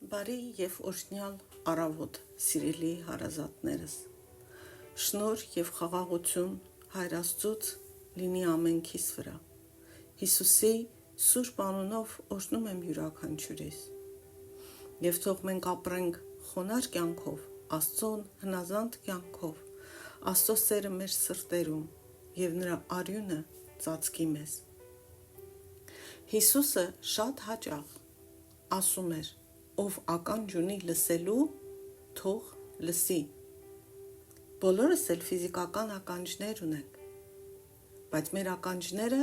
Բարի և օրհնյալ առավոտ, սիրելի հարազատներս, շնորհ և խաղաղություն Հայր Աստծուց լինի ամենքիս վրա, Հիսուսի սուրբ անունով օրհնում եմ յուրաքանչյուրիս, և թող մենք ապրենք խոնարհ կյանքով, Աստծուն հնազանդ կյանքով, Աստծո սերը մեր սրտերում և նրա արյունը ծածկի մեզ։ Հիսուսը շատ հաճախ ասում էր, ով ականջ ունի լսելու, թող լսի։ Բոլորս էլ ֆիզիկական ականջներ ունենք, բայց մեր ականջները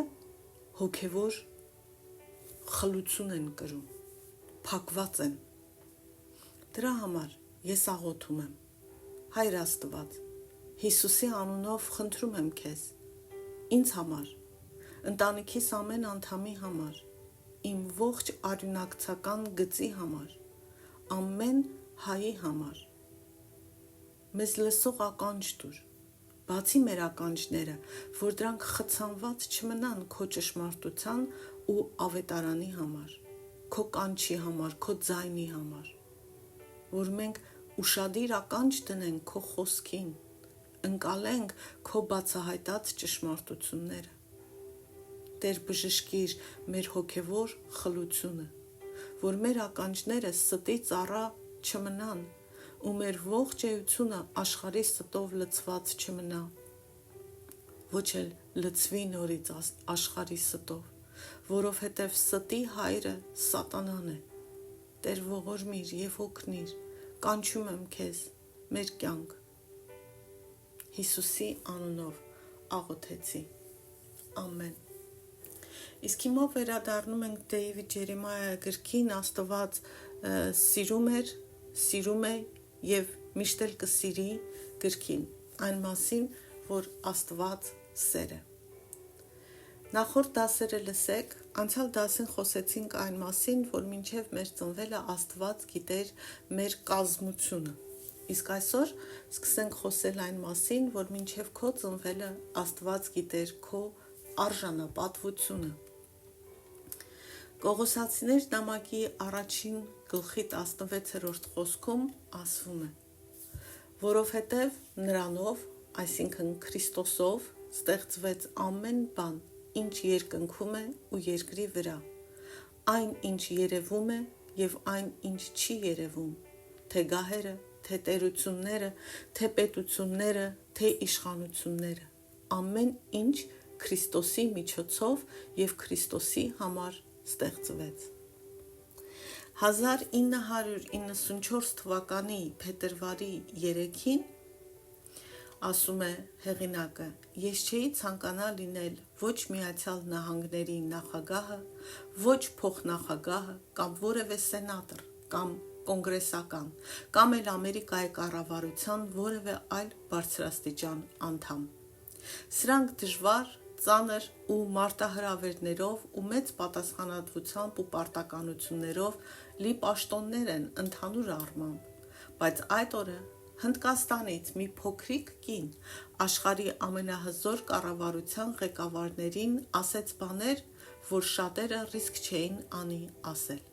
հոգևոր խլություն են կրում, փակված են։ Դրա համար ես աղոթում եմ, Հայր Աստված, Հիսուսի անունով խնդրում եմ քեզ, ինձ համար, ընտանիքիս ամեն անդամի համար, իմ ողջ արյունակցական գծի համար, ամեն հայի համար, մեզ լսող ականջ տուր, բացի մեր ականջները, որ դրանք խցանված չմնան քո ճշմարտության ու ավետարանի համար, քո կանչի համար, քո ձայնի համար, որ մենք ուշադիր ականջ դնենք քո խոսքին, ընկալենք քո բացահայտած ճշմարտությունները։ Տեր բժշկիր մեր հոգևոր խլությունը, որ մեր ականջները ստի ծառա չմնան ու մեր ողջ էությունը աշխարհի ստով լցված չմնա, ոչ էլ լցվի նորից աշխարհի ստով, որովհետև ստի հայրը սատանան է։ Տեր ողորմիր և օգնիր, կանչում եմ քեզ մեր կյանք։ Հիսուսի անունով աղոթեցի։ Ամեն։ Իսկ հիմա վերադառնում ենք Դեյվիդ Ջերեմիա գրքին, Աստված սիրում է և միշտ էլ կսիրի գրքին, այն մասին, որ Աստված սեր է։ Նախորդ դասերը լսեք, անցյալ դասին խոսեցինք այն մասին, որ մինչև մեր ծնվելը Աստված գիտեր մեր կազմությունը։ Իսկ այսօր սկսենք խոսել այն մասին, որ մինչև քո ծնվելը Աստված գիտեր քո արժանապատվությունը։ Կողոսացիներ նամակի 1 գլխի 16-րդ խոսքում ասվում է. որովհետև նրանով, այսինքն Քրիստոսով, ստեղծվեց ամեն բան, ինչ երկնքում է ու երկրի վրա, այն ինչ երևում է և այն ինչ չի երևում, թե գահերը, թե տերությունները, թե պետությունները, թե իշխանությունները, ամեն ինչ Քրիստոսի միջոցով և Քրիստոսի համար ստեղծվեց։ 1994 թվականի փետրվարի 3-ին ասում է հեղինակը, ես չէի ցանկանա լինել ոչ Միացյալ Նահանգների նախագահը, ոչ փոխնախագահը կամ որևէ սենատոր կամ կոնգրեսական կամ էլ Ամերիկայի կառավարության որևէ այլ բարձրաստիճան անդամ։ Սրանք դժվար, ծանր ու մարտահրավերներով ու մեծ պատասխանատվությամբ ու պարտականություններով լի պաշտոններ են ընդհանուր առմամբ, բայց այդ օրը Հնդկաստանից մի փոքրիկ կին աշխարհի ամենահզոր կառավարության ղեկավարներին ասեց բաներ, որ շատերը ռիսկ չէին անի ասել։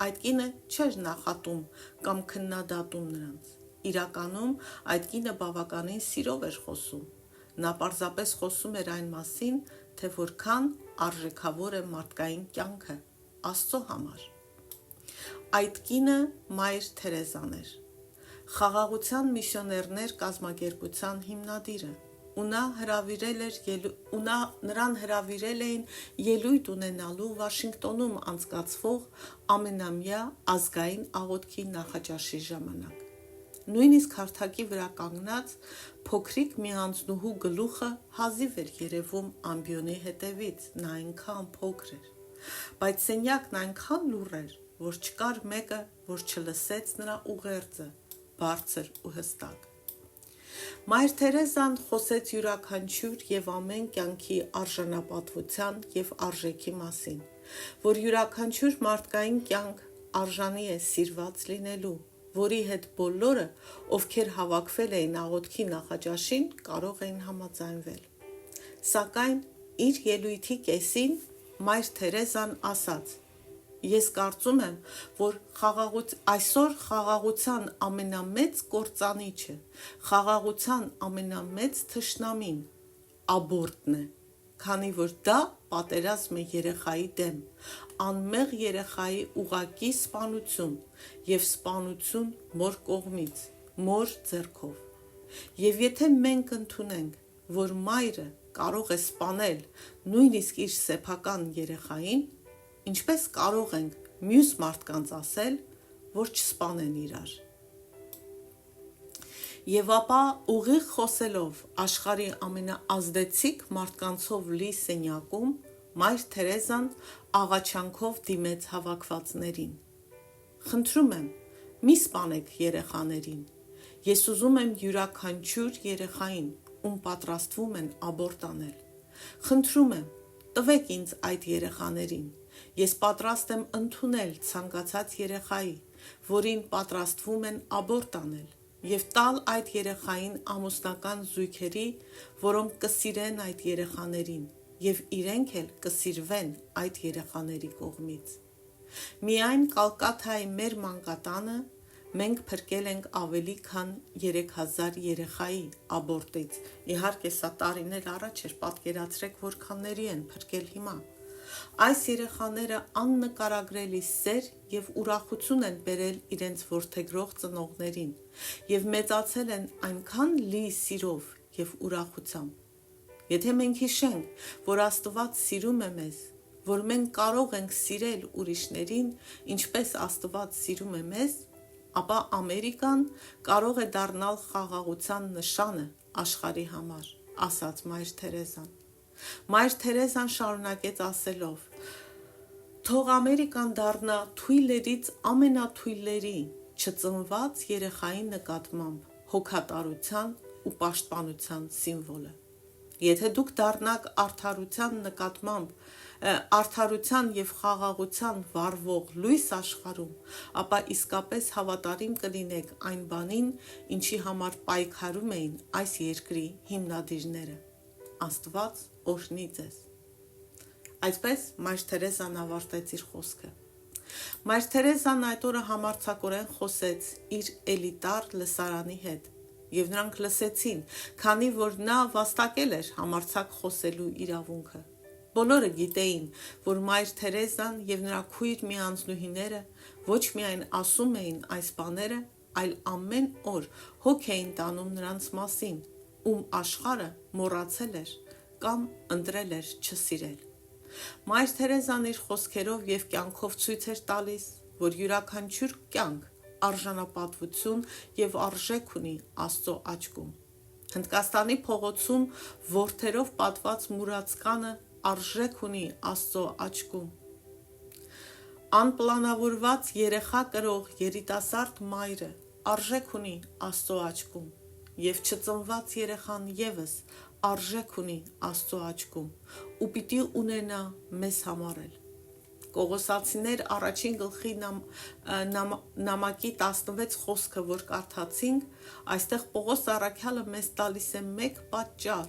Այդ կինը չէր նախատում կամ քննադատում նրանց։ Իրականում այդ կինը բավականին սիրով էր խոսում։ Նա պարզապես խոսում էր այն մասին, թե որքան արժեքավոր է մարդկային կյանքը Աստծո համար։ Այդ կինը Մայր Թերեզան էր, Խաղաղության միսիոներներ կազմակերպության հիմնադիրը, ու նրան հրավիրել էին ելույթ ունենալու Վաշինգտոնում անցկացվող ամենամյա ազգային աղոթքի նախաճաշի ժամանակ։ Նույնիսկ հարթակի վրա կանգնած փոքրիկ մի անձնուհու գլուխը հազիվ էր երևում ամբիոնի հետևից, նա այնքան փոքր էր, բայց սենյակն այնքան լուռ էր, որ չկար մեկը, որ չլսեց նրա ուղերձը, բարձր ու հստակ։ Մայր Թերեզան խոսեց յուրաքանչյուր և ամեն կյանքի արժանապատվության և արժեքի մասին, որ յուրաքանչյուր մարդկային կյանք արժանի է սիրված լինելու, որի հետ բոլորը, ովքեր հավաքվել էին աղոթքի նախաճաշին, կարող էին համաձայնվել։ Սակայն իր ելույթի կեսին Մայր Թերեզան ասաց. Ես կարծում եմ, որ այսօր խաղաղության ամենամեծ կործանիչը, խաղաղության ամենամեծ թշնամին աբորտն է, քանի որ դա պատերազմ է երեխայի դեմ, անմեղ երեխայի ուղղակի սպանություն և սպանություն մոր կողմից, մոր ձեռքով։ Եվ եթե մենք ընդունենք, որ մայրը կարող է սպանել նույնիսկ իր սեփական երեխային, ինչպես կարող ենք մյուս մարդկանց ասել, որ չսպանեն իրար։ Եվ ապա ուղիղ խոսելով աշխարհի ամենաազդեցիկ մարդկանցով լի սենյակում, Մայր Թերեզան աղաչանքով դիմեց հավաքվածներին. «Խնդրում եմ, մի սպանեք երեխաներին։ Ես ուզում եմ յուրաքանչյուր երեխային, ում պատրաստվում են աբորտ անել։ Խնդրում եմ, տվեք ինձ այդ երեխաներին։ Ես պատրաստ եմ ընդունել ցանկացած երեխայի, որին պատրաստվում են աբորտ անել, և տալ այդ երեխային ամուսնական զույգերի, որոնք կսիրեն այդ երեխաներին, և իրենք էլ կսիրվեն այդ երեխաների կողմից։ Միայն Կալկաթայի մեր մանկատանը մենք փրկել ենք ավելի քան 3000 երեխայի աբորտից։ Իհարկե, սա տարիներ առաջ էր, պատկերացրեք, որքանների են փրկել հիմա։ Այս երեխաները աննկարագրելի սեր և ուրախություն են բերել իրենց որդեգրող ծնողներին և մեծացել են այնքան լի սիրով և ուրախությամբ։ Եթե մենք հիշենք, որ Աստված սիրում է մեզ, որ մենք կարող ենք սիրել ուրիշներին, ինչպես Աստված սիրում է մեզ, ապա Ամերիկան կարող է դառնալ խաղաղության նշանը աշխարհի համար, ասաց Մայր Թերեզան։ Մայր Թերեզան շարունակեց ասելով. «Թող Ամերիկան դառնա թույլերից ամենաթույլերի, չծնված երեխայի նկատմամբ հոգատարության ու պաշտպանության սիմվոլը։ Եթե դուք դառնաք արդարության և խաղաղության վառվող լույս աշխարհում, ապա իսկապես հավատարիմ կլինեք այն բանին, ինչի համար պայքարում էին այս երկրի հիմնադիրները։ Աստված օրհնի ձեզ»։ Այսպես Մայր Թերեզան ավարտեց իր խոսքը։ Մայր Թերեզան այդ օրը համարձակորեն խոսեց իր էլիտար լսարանի հետ, և նրանք լսեցին, քանի որ նա վաստակել էր համարձակ խոսելու իրավունքը։ Բոլորը գիտեին, որ Մայր Թերեզան և նրա քույր միանձնուհիները ոչ միայն ասում էին այս բաները, այլ ամեն օր հոգ էին տանում նրանց մասին, ում աշխարհը մոռացել էր կամ ընտրել էր չսիրել։ Մայր Թերեզան իր խոսքերով և կյանքով ցույց էր տալիս, որ յուրաքանչյուր կյանք արժանապատվություն և արժեք ունի Աստծո աչքում։ Հնդկաստանի փողոցում որդերով պատված մուրացկանը արժեք ունի Աստծո աչքում։ Անպլանավորված երեխա կրող երիտասարդ մայրը արժեք ունի Աստծո աչքում, և չծնված երեխան ևս արժեք ունի Աստծո աչքում ու պիտի ունենա մեզ համար էլ։ Կողոսացիներ առաջին գլխի նամակի 16 խոսքը, որ կարդացինք, այստեղ Պողոս առաքյալը մեզ տալիս է մեկ պատճառ,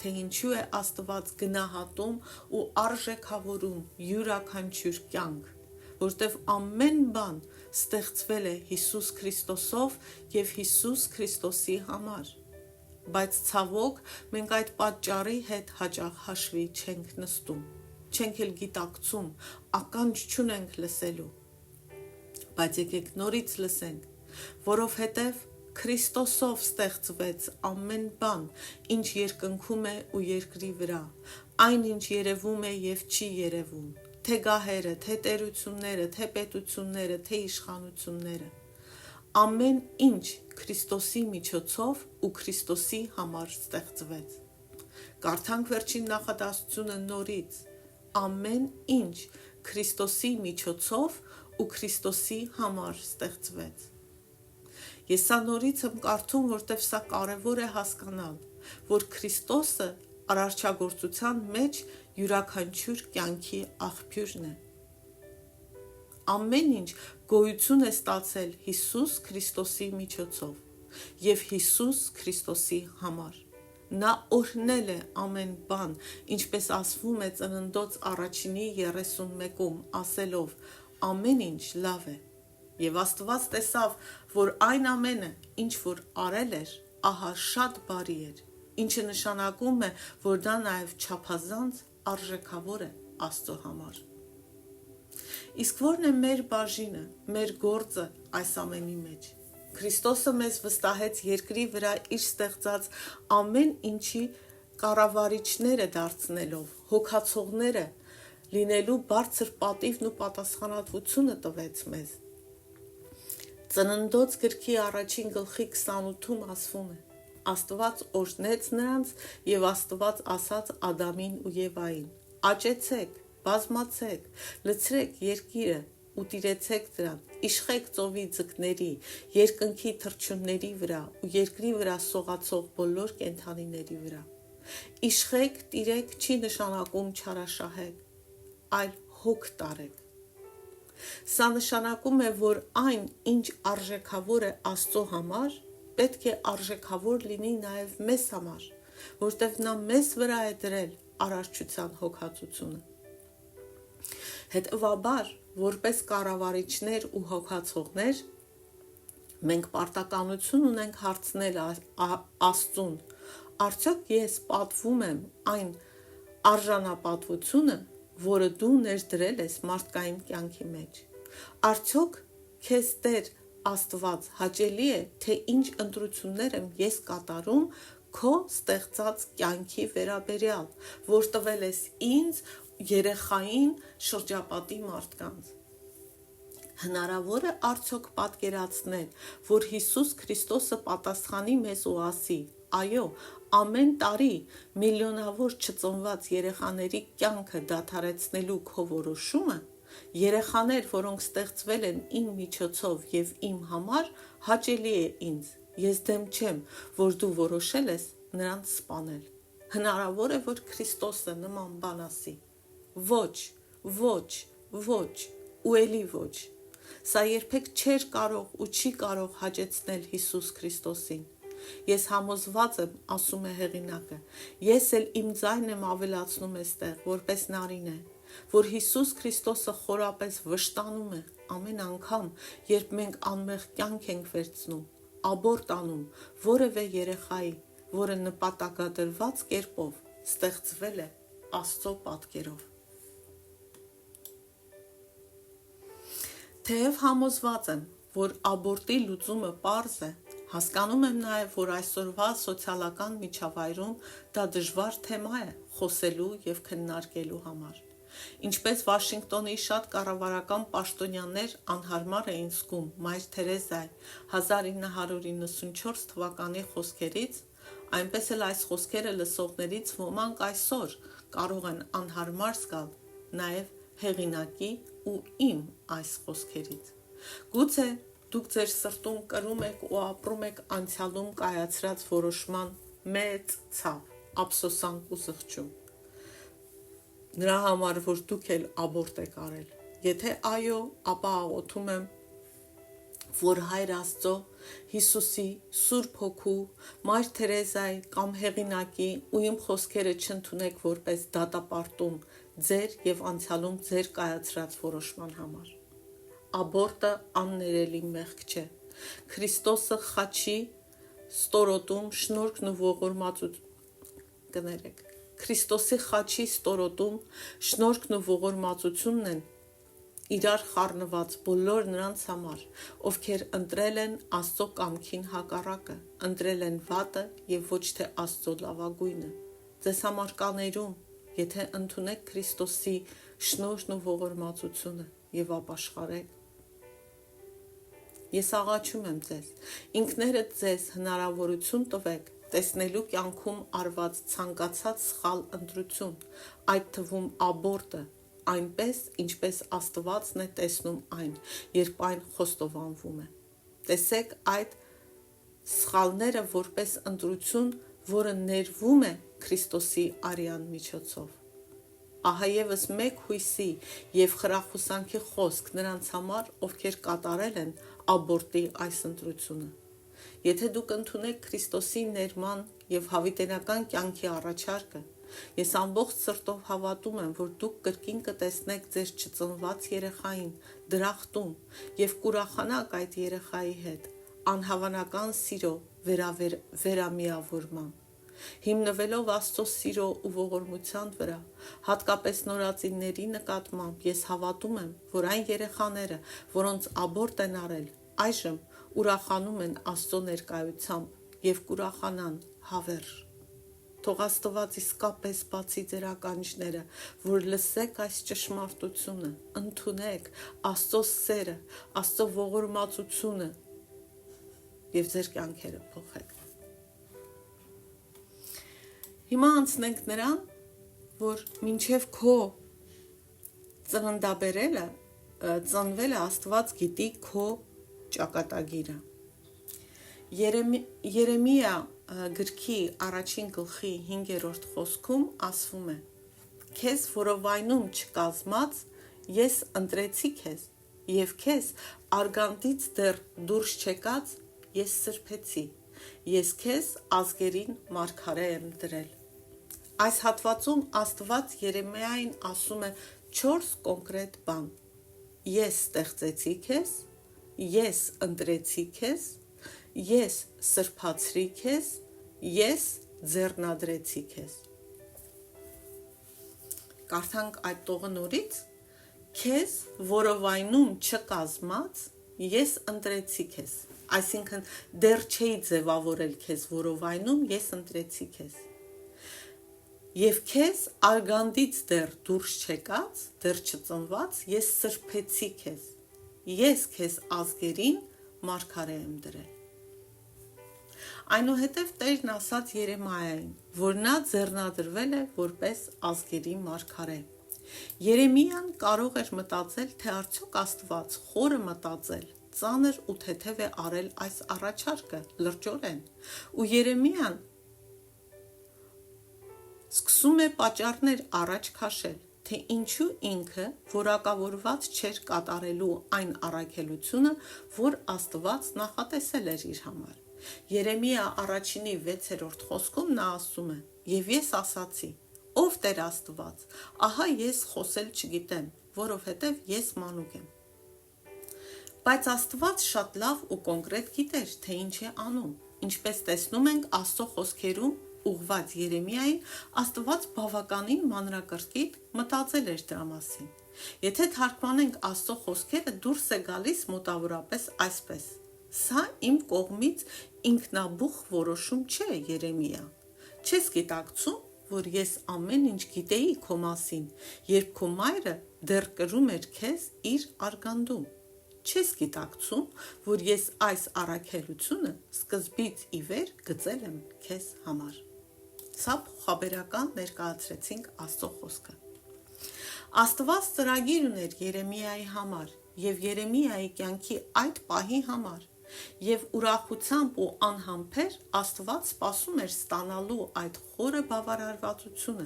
թե ինչու է Աստված գնահատում ու արժեքավորում յուրաքանչյուր կյանք, որտև ամեն բան ստեղծվել է Հիսուս Քրիստոսով և Հիսուս Քրիստոսի համար։ Բայց ցավոք, մենք այդ պատճառի հետ հաճախ հաշվի չենք նստում, չենք էլ գիտակցում, ականջ չունենք լսելու։ Բայց եկեք նորից լսենք, որովհետև Քրիստոսով ստեղծվեց ամեն բան, ինչ երկնքում է ու երկրի վրա, այն ինչ երևում է և չի երևում, թե գահերը, թե տերությունները, թե պետությունները, թե իշխանությունները։ Ամեն ինչ Քրիստոսի միջոցով ու Քրիստոսի համար ստեղծվեց։ Կարդանք վերջին նախադասությունը նորից. ամեն ինչ Քրիստոսի միջոցով ու Քրիստոսի համար ստեղծվեց։ Ես սա նորից եմ կարդում, որտև սա կարևոր է հասկանալ, որ Քրիստոսը արարչագործության մեջ յուրաքանչյուր կյանքի աղբյուրն է։ Ամեն ինչ գոյություն է ստացել Հիսուս Քրիստոսի միջոցով և Հիսուս Քրիստոսի համար։ Նա օրհնել է ամեն բան, ինչպես ասվում է Ծննդոց առաջինի 31-ում, ասելով. ամեն ինչ լավ է։ Եվ Աստված տեսավ, որ այն ամենը, ինչ որ արել էր, ահա շատ բարի էր, ինչը նշանակում է, որ դա նաև չափազանց արժեքավոր է Աստծո համար։ Իսկ ո՞րն է մեր բաժինը, մեր գործը այս ամենի մեջ։ Քրիստոսը մեզ վստահեց երկրի վրա իր ստեղծած ամեն ինչի կառավարիչները դարձնելով, հոգացողները լինելու բարձր պատիվն ու պատասխանատվությունը տվեց մեզ։ Ծննդոց գրքի 1:28-ում ասվում է. Աստված օրհնեց նրանց և Աստված ասաց Ադամին ու Եվային. աճեցեք, բազմացեք, լցրեք երկիրը ու տիրեցեք դրան, իշխեք ծովի ձկների, երկնքի թռչունների վրա ու երկրի վրա սողացող բոլոր կենդանիների վրա։ Իշխեք, տիրեք չի նշանակում չարաշահեք, այլ հոգ տարեք։ Սա նշանակում է, որ այն, ինչ արժեքավոր է Աստծո համար, պետք է արժեքավոր լինի նաև մեզ համար, որտեղ նա մեզ վրա է դրել արարչության հոգացությունը։ Հետևաբար, որպես կառավարիչներ ու հոգացողներ, մենք պարտականություն ունենք հարցնել Աստծուն. արդյոք ես պատվում եմ այն արժանապատվությունը, որը դու ներդրել ես մարդկային կյանքի մեջ։ Արդյոք քեզ Տեր Աստված հաճելի է, թե ինչ ընտրություններ եմ ես կատարում քո ստեղծած կյանքի վերաբերյալ, որ տվել ես ինձ, երեխային, շրջապատի մարդկանց։ Հնարավոր է արդյոք պատկերացնել, որ Հիսուս Քրիստոսը պատասխանի մեզ ու ասի. այո, ամեն տարի միլիոնավոր չծնված երեխաների կյանքը դադարեցնելու քո որոշումը, երեխաներ, որոնք ստեղծվել են իմ միջոցով և իմ համար, հաճելի է ինձ, ես դեմ չեմ, որ դու որոշել ես նրանց սպանել։ Հնարավոր է, որ Քրիստոսը նման բան ասի. ոչ, ոչ, ոչ ու էլի ոչ։ Սա երբեք չէր կարող ու չի կարող հաճեցնել Հիսուս Քրիստոսին։ Ես համոզված եմ, ասում է հեղինակը, ես էլ իմ ձայնն եմ ավելացնում այստեղ, որպես նարինե, որ Հիսուս Քրիստոսը խորապես վշտանում է ամեն անգամ, երբ մենք անմեղ կյանք ենք վերցնում, աբորտ անում որևէ երեխայի, որը նպատակադրված կերպով ստեղծվել է Աստծո պատկերով։ Թեև համոզված եմ, որ աբորտի լուծումը պարզ է, հասկանում եմ նաև, որ այսօրվա սոցիալական միջավայրում դա դժվար թեմա է խոսելու և քննարկելու համար։ Ինչպես Վաշինգտոնի շատ կառավարական պաշտոնյաներ անհարմար էին զգում Մայր Թերեզայի 1994 թվականի խոսքերից, այնպես էլ այս խոսքերը լսողներից ոմանք այսօր կարող են անհարմար զգալ նաև հեղինակի ու իմ այս խոսքերից։ Գուցե դուք ձեր սրտում կրում եք ու ապրում եք անցյալում կայացրած որոշման մեծ ցավ, ափսոսանք ու զղջում։ Նրա համար, որ դուք էլ աբորտ եք արել։ Եթե այո, ապա աղոթում եմ, որ Հայր Աստծո, Հիսուսի, Սուրբ Հոգու, Մայր Թերեզայի կամ հեղինակի ու իմ խոսքերը չընդունեք որպես դատապարտում ձեր և անցյալում ձեր կայացրած որոշման համար։ Աբորտը աններելի մեղք չէ։ Քրիստոսը խաչի ստորոտում շնորհքն ու ողորմածությունն Քրիստոսի խաչի ստորոտում շնորհքն ու ողորմածությունն են իրար խառնված բոլոր նրանց համար, ովքեր ընտրել են Աստծո կամքին հակառակը, ընտրել են վատը և ոչ թե Աստծո լավագույնը։ Ձեզ համար կաներում, եթե ընդունեք Քրիստոսի շնորհքն ու ողորմածությունը և ապաշխարեք։ Ես աղաչում եմ ձեզ, ինքներդ ձեզ հնարավորություն տվեք տեսնելու կյանքում արված ցանկացած սխալ ընտրություն, այդ թվում աբորտը, այնպես, ինչպես Աստվածն է տեսնում այն, երբ այն խոստովանվում է։ Տեսեք այդ սխալները որպես ընտրություն, որը ներվում է Քրիստոսի արյան միջոցով։ Ահա ևս մեկ հույսի և խրախուսանքի խոսք նրանց համար, ովքեր կատարել են աբորտի այս ընտրությունը։ Եթե դուք ընդունեք Քրիստոսի ներման և հավիտենական կյանքի առաջարկը, Ես ամբողջ սրտով հավատում եմ, որ դուք կրկին կտեսնեք ձեր չծնված երեխային դրախտում և կուրախանաք այդ երեխայի հետ անհավանական սիրո վերամիավորմամբ։ Հիմնվելով Աստծո սիրո ու ողորմության վրա, հատկապես նորածինների նկատմամբ, ես հավատում եմ, որ այն երեխաները, որոնց աբորտ են արել, այժմ ուրախանում են Աստծո ներկայությամբ և կուրախանան հավերժ։ Թող Աստված իսկապես բացի ձեր ականջները, որ լսեք այս ճշմարտությունը, ընդունեք Աստծո սերը, Աստծո ողորմածությունը և ձեր կյանքերը փոխեք։ Հիմա անցնենք նրան, որ մինչև քո ծնվելը Աստված գիտի քո ճակատագիրը։ Երեմիա գրքի 1 գլխի 5-րդ խոսքում ասվում է. «Քեզ որովայնում չկազմած ես ընտրեցի քեզ, և քեզ արգանդից դեռ դուրս չեկած ես սրբեցի, ես քեզ ազգերին մարգարե եմ դրել»։ Այս հատվածում Աստված Երեմիային ասում է 4 կոնկրետ բան. ես ստեղծեցի քեզ, ես ընտրեցի քեզ, ես սրբացրի քեզ, ես ձեռնադրեցի քեզ։ Կարդանք այդ տողը նորից. քեզ որովայնում չկազմած ես ընտրեցի քեզ, այսինքն դեռ չէի ձևավորել քեզ որովայնում, ես ընտրեցի քեզ, և քեզ արգանդից դեռ դուրս չեկած, դեռ չծնված, ես սրբեցի քեզ, ես քեզ ազգերին մարգարե եմ դրել։ Այնուհետև Տերն ասաց Երեմիային, որ նա ձեռնադրվել է որպես ազգերի մարգարե։ Երեմիան կարող էր մտածել, թե արդյոք Աստված խորը մտածել, ծանր ու թեթև է արել այս առաջարկը լրջորեն, ու Երեմիան սկսում է պատճառներ առաջ քաշել, թե ինչու ինքը որակավորված չէր կատարելու այն առաքելությունը, որ Աստված նախատեսել էր իր համար։ Երեմիա 1-6 խոսքում նա ասում է. «Եվ ես ասացի. ով Տեր Աստված, ահա ես խոսել չգիտեմ, որովհետև ես մանուկ եմ»։ Բայց Աստված շատ լավ ու կոնկրետ գիտեր, թե ինչ է անում։ Ինչպես տեսնում ենք Աստծո խոսքերում ուղղված Երեմիային, Աստված բավականին մանրակրկիտ մտածել էր դրա մասին։ Եթե թարգմանենք Աստծո խոսքերը, դուրս է գալիս մոտավորապես այսպես. «Սա իմ կողմից ինքնաբուխ որոշում չէ, Երեմիա, չես գիտակցում, որ ես ամեն ինչ գիտեի քո մասին, երբ քո մայրը դեռ կրում էր քեզ իր արգանդում, չես գիտակցում, որ ես այս առաքելությունը սկզբից ի վեր գծել եմ քեզ համար»։ Սա փոխաբերական ներկայացրեցինք Աստծո խոսքը։ Աստված ծրագիր ուներ Երեմիայի համար և Երեմիայի կյանքի այդ պահի համար, և ուրախությամբ ու անհամբեր Աստված սպասում էր ստանալու այդ խորը բավարարվածությունը,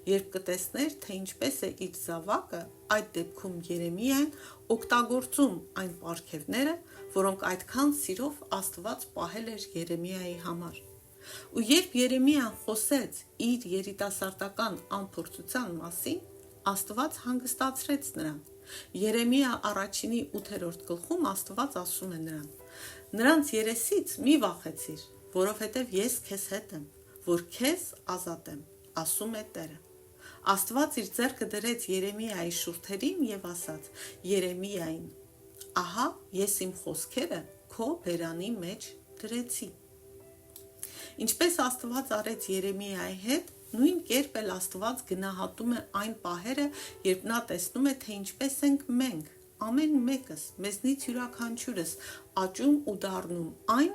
երբ կտեսներ, թե ինչպես է իր զավակը, այդ դեպքում Երեմիան, օգտագործում այն պարգևները, որոնք այդքան սիրով Աստված պահել էր Երեմիայի համար։ Ու երբ Երեմիան խոսեց իր երիտասարդական անփորձության մասին, Աստված հանգստացրեց նրան։ Երեմիա 1-8 գլխում Աստված ասում է նրան. «Նրանց երեսից մի վախեցիր, որովհետև ես քեզ հետ եմ, որ քեզ ազատեմ, ասում է Տերը»։ Աստված իր ձեռքը դրեց Երեմիայի շուրթերին և ասաց Երեմիային. «Ահա ես իմ խոսքերը քո բերանի մեջ դրեցի»։ Ինչպես Աստված արեց Երեմիայի հետ, նույն կերպ էլ Աստված գնահատում է այն պահերը, երբ նա տեսնում է, թե ինչպես ենք մենք, ամեն մեկս, մեզնից յուրաքանչյուրս աճում ու դառնում այն,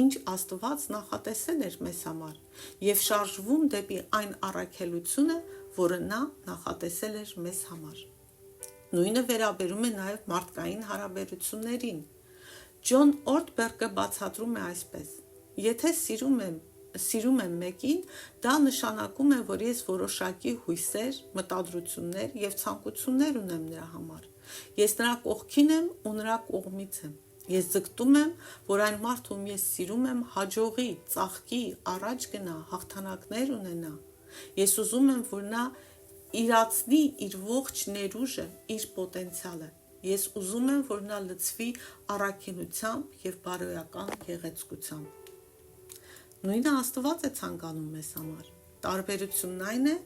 ինչ Աստված նախատեսել էր մեզ համար, և շարժվում դեպի այն առաքելությունը, որը նա նախատեսել էր մեզ համար։ Նույնը վերաբերում է նաև մարդկային հարաբերություններին։ Ջոն Օրտբերգը բացատրում է այսպես. «Եթե սիրում եմ մեկին, դա նշանակում է, որ ես որոշակի հույսեր, մտադրություններ և ցանկություններ ունեմ նրա համար։ Ես նրա կողքին եմ ու նրա կողմից եմ։ Ես ձգտում եմ, որ այն մարդ, ում ես սիրում եմ, հաջողի, ծաղկի, առաջ գնա, հաղթանակներ ունենա։ Ես ուզում եմ, որ նա իրացնի իր ողջ ներուժը, իր պոտենցիալը։ Ես ուզում եմ, որ նա լցվի առաքինությամբ և բարոյական գեղեցկությամբ։ Նույնը Աստված է ցանկանում մեզ համար։ Տարբերությունն այն է,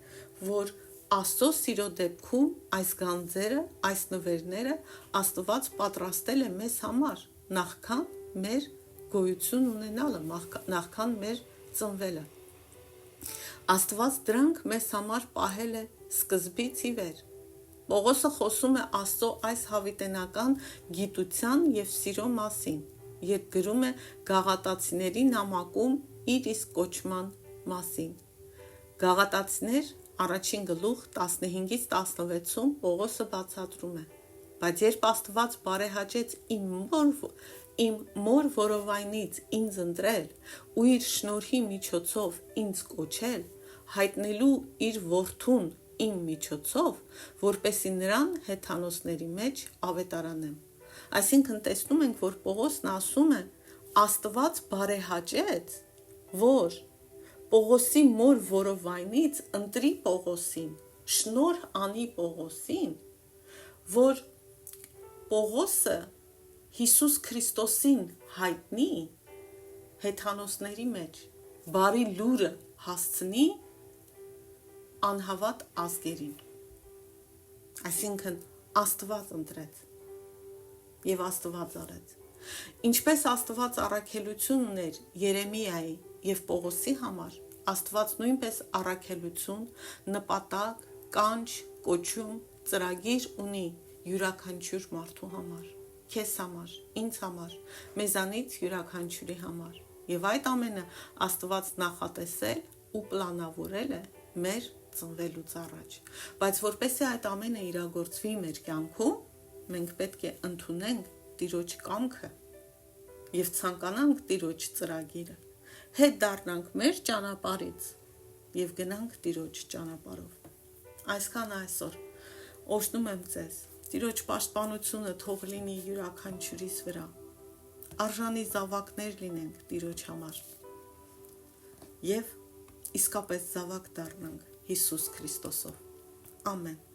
որ Աստծո սիրո դեպքում այս գանձերը, այս նվերները Աստված պատրաստել է մեզ համար, նախքան մեր գոյություն ունենալը, նախքան մեր ծնվելը։ Աստված դրանք մեզ համար պահել է սկզբից ի վեր։ Պողոսը խոսում է Աստծո այս հավիտենական գիտության և սիրո մասին, երբ գրում է Գաղատացիների նամակում իր իսկ կոչման մասին։ Գաղատացիներ 1:15-16 Պողոսը բացատրում է. բայց երբ Աստված բարեհաճեց իմ մոր որովայնից ինձ ընտրել ու իր շնորհի միջոցով ինձ կոչել, հայտնելու իր որդուն իմ միջոցով, որպեսզի նրան հեթանոսների մեջ ավետարանեմ։ Այսինքն տեսնում ենք, որ Պողոսն ասում է, Աստված բարեհաճեց, որ Պողոսի մոր որովայնից ընտրի Պողոսին, շնորհ անի Պողոսին, որ Պողոսը Հիսուս Քրիստոսին հայտնի հեթանոսների մեջ, բարի լուրը հասցնի անհավատ ազգերին։ Այսինքն Աստված ընտրեց և Աստված արեց։ Ինչպես Աստված առաքելություն ուներ Երեմիայի և Պողոսի համար, Աստված նույնպես առաքելություն, նպատակ, կանչ, կոչում, ծրագիր ունի յուրաքանչյուր մարդու համար, քեզ համար, ինձ համար, մեզանից յուրաքանչյուրի համար։ Եվ այդ ամենը Աստված նախատեսել ու պլանավորել է մեր ծնվելուց առաջ։ Բայց որպեսզի այդ ամենը իրագործվի մեր կյանքում, մենք պետք է ընդունենք Տիրոջ կամքը և ցանկանանք Տիրոջ ծրագիրը, հետ դառնանք մեր ճանապարհից և գնանք Տիրոջ ճանապարհով։ Այսքան այսօր։ Օրհնում եմ ձեզ։ Տիրոջ պաշտպանությունը թող լինի յուրաքանչյուրիս վրա։ Արժանի զավակներ լինենք Տիրոջ համար և իսկապես զավակ դառնանք Հիսուս Քրիստոսով։ Ամեն։